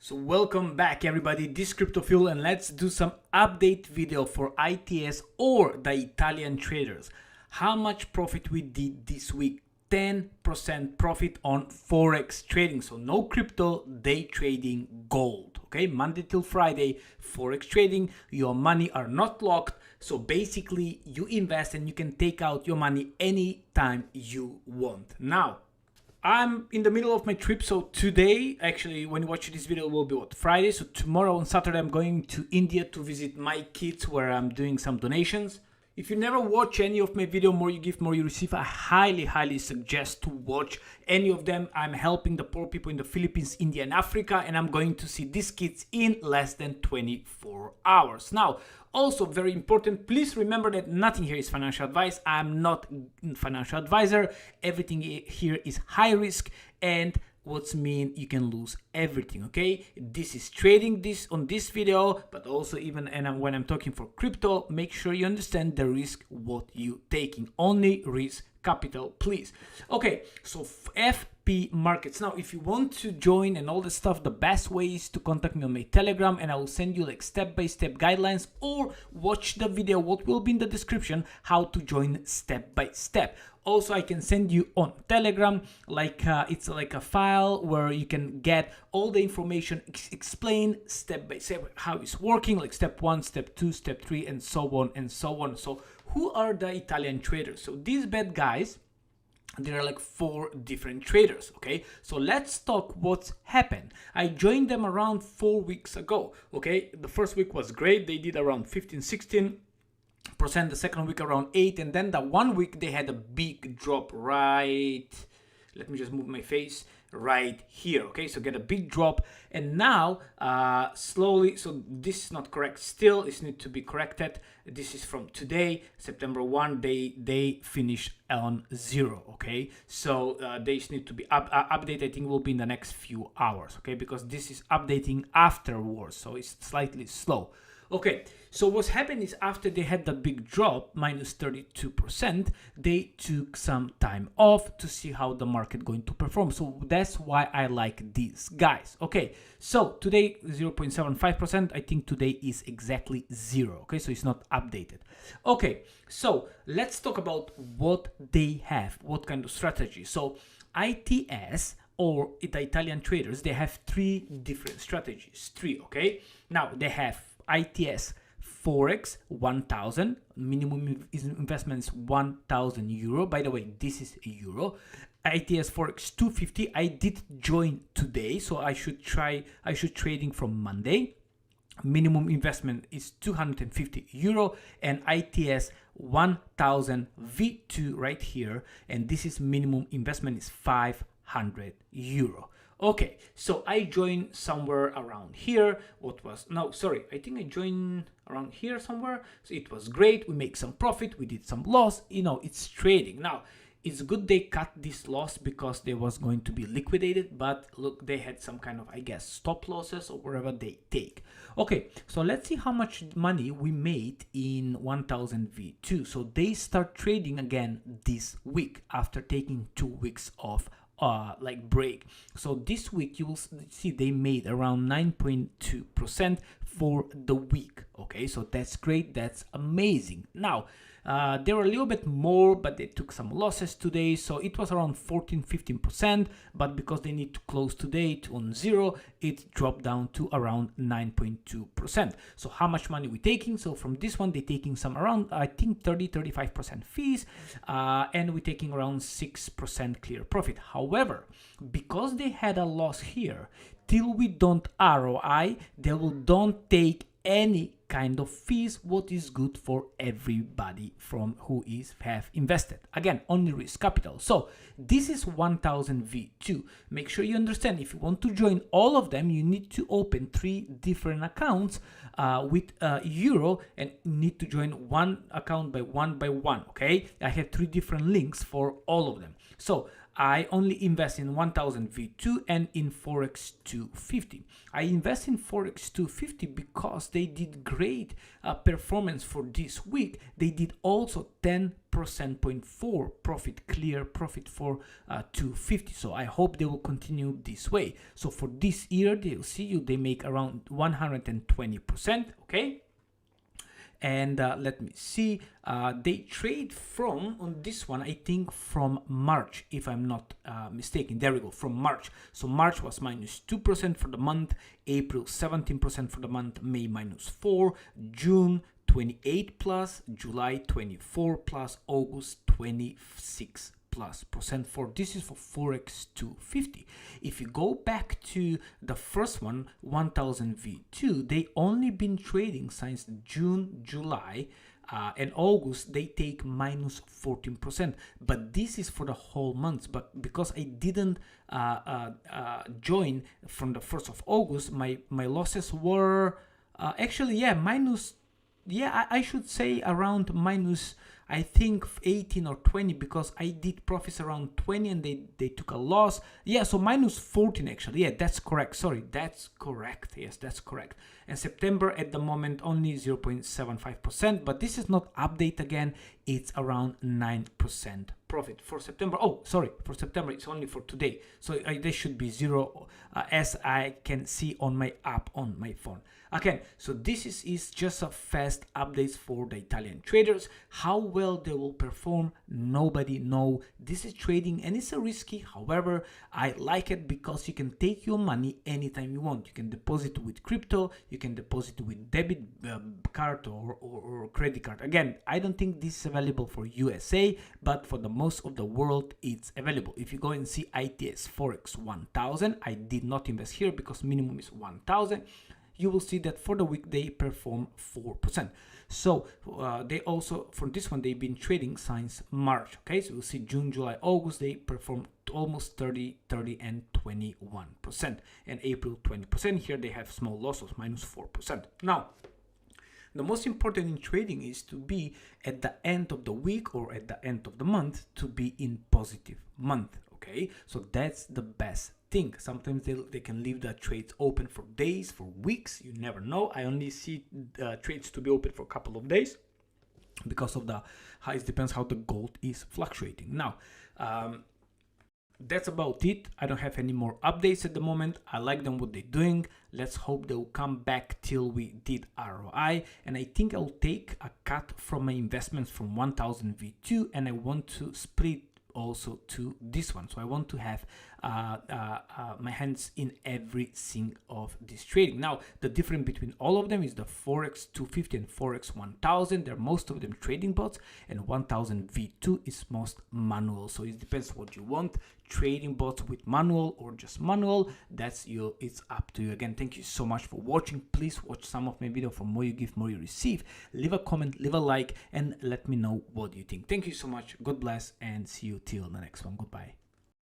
So welcome back everybody, this is Cryptophile, and let's do some update video for ITS or the Italian traders. How much profit we did this week? 10% profit on Forex trading. So no crypto, day trading, gold. Okay, Monday till Friday, Forex trading. Your money are not locked. So basically you invest and you can take out your money anytime you want. Now, I'm in the middle of my trip, so today, actually, when you watch this video, will be Friday. So tomorrow on Saturday, I'm going to India to visit my kids, where I'm doing some donations. If you never watch any of my video, More You Give, More You Receive, I highly suggest to watch any of them. I'm helping the poor people in the Philippines, India, and Africa, and I'm going to see these kids in less than 24 hours. Now, also very important, please remember that nothing here is financial advice. I'm not a financial advisor. Everything here is high risk, and what's mean you can lose everything. Okay, this is trading this on this video, but also even when I'm talking for crypto, make sure you understand the risk what you taking. Only risk capital, please. Okay, so FP markets. Now if you want to join and all this stuff, the best way is to contact me on my Telegram, and I will send you like step-by-step guidelines, or watch the video what will be in the description how to join step by step. Also, I can send you on Telegram, like it's like a file where you can get all the information, explain step by step how it's working, like step 1, step 2, step 3, and so on and so on. So who are the Italian traders? So these bad guys, there are like 4 different traders. Okay, so let's talk what's happened. I joined them around 4 weeks ago. Okay, the first week was great. They did around 15-16%, the second week around 8%, and then the 1 week they had a big drop right, let me just move my face, right here. Okay, so get a big drop, and now slowly, so this is not correct still, it needs to be corrected. This is from today, September 1, they finish on 0. Okay, so they need to be updated. I think will be in the next few hours. Okay, because this is updating afterwards, so it's slightly slow. Okay, so what's happened is after they had the big drop, minus 32%, they took some time off to see how the market going to perform. So that's why I like these guys. Okay, so today 0.75%, I think today is exactly 0. Okay, so it's not updated. Okay, so let's talk about what they have, what kind of strategy. So ITS, or the Italian traders, they have 3 different strategies. 3, okay? Now they have ITS Forex 1000, minimum investment is 1,000 euro. By the way, this is a euro. ITS Forex 250, I did join today, so I should trading from Monday. Minimum investment is 250 euro, and ITS 1000 V2 right here, and this is minimum investment is 500 euro. Okay, so I joined somewhere around here. I think I joined around here somewhere. So it was great. We make some profit. We did some loss. You know, it's trading. Now, it's good they cut this loss because they was going to be liquidated. But look, they had some kind of, I guess, stop losses or whatever they take. Okay, so let's see how much money we made in 1000 V2. So they start trading again this week after taking 2 weeks off. Like break. So this week you will see they made around 9.2% for the week. Okay, so that's great, that's amazing. Now they were a little bit more, but they took some losses today, so it was around 14-15%, but because they need to close today on 0, it dropped down to around 9.2%. So how much money we taking? So from this one, they're taking some around, I think 30-35% fees, and we're taking around 6% clear profit. However, because they had a loss here, till we don't ROI, they will don't take any kind of fees, what is good for everybody from who have invested. Again, only risk capital. So this is 1000 V2. Make sure you understand, if you want to join all of them, you need to open 3 different accounts with euro, and need to join one account by one. Okay, I have 3 different links for all of them. So I only invest in 1000 V2 and in Forex 250. I invest in Forex 250 because they did great performance for this week. They did also 10.4% profit, clear profit for 250. So I hope they will continue this way. So for this year, they'll see you, they make around 120%, okay? And let me see, they trade from, on this one, I think from March, if I'm not mistaken. There we go, from March. So March was minus 2% for the month, April 17% for the month, May minus 4, June 28 plus, July 24 plus, August 26 plus percent. For this is for Forex 250. If you go back to the first one, 1000 V2, they only been trading since June, July, and August. They take minus 14%, but this is for the whole month. But because I didn't join from the 1st of August, my losses were actually, yeah, minus, yeah, I should say around minus, I think 18 or 20, because I did profits around 20 and they took a loss. Yeah, so minus 14 actually. Yeah, that's correct. Sorry, that's correct. Yes, that's correct. And September at the moment only 0.75%, but this is not update again. It's around 9% profit for September. Oh, sorry, for September it's only for today. So there should be zero as I can see on my app on my phone. Okay, so this is just a fast updates for the Italian traders. How well they will perform, nobody know. This is trading and it's a risky. However, I like it because you can take your money anytime you want. You can deposit with crypto, you can deposit with debit card or credit card. Again, I don't think this is available for USA, but for the most of the world it's available. If you go and see ITS Forex 1000, I did not invest here because minimum is 1000. You will see that for the week they perform 4%. So they also, for this one, they've been trading since March. Okay, so we'll see June, July, August, they perform almost 30, and 21%. And April 20%. Here they have small losses, minus 4%. Now, the most important in trading is to be at the end of the week or at the end of the month to be in positive month. Okay, so that's the best thing. Sometimes they can leave the trades open for days, for weeks, you never know. I only see trades to be open for a couple of days because of the how it depends how the gold is fluctuating. Now that's about it. I don't have any more updates at the moment. I like them what they're doing. Let's hope they'll come back till we did ROI, and I think I'll take a cut from my investments from 1000 V2 and I want to split also to this one. So I want to have my hands in every single of this trading. Now the difference between all of them is the Forex 250 and Forex 1000. They're most of them trading bots, and 1000 V2 is most manual. So it depends what you want, trading bots with manual or just manual. That's you, it's up to you. Again, thank you so much for watching. Please watch some of my video. For more you give, more you receive. Leave a comment, leave a like, and let me know what you think. Thank you so much. God bless, and see you till the next one. Goodbye.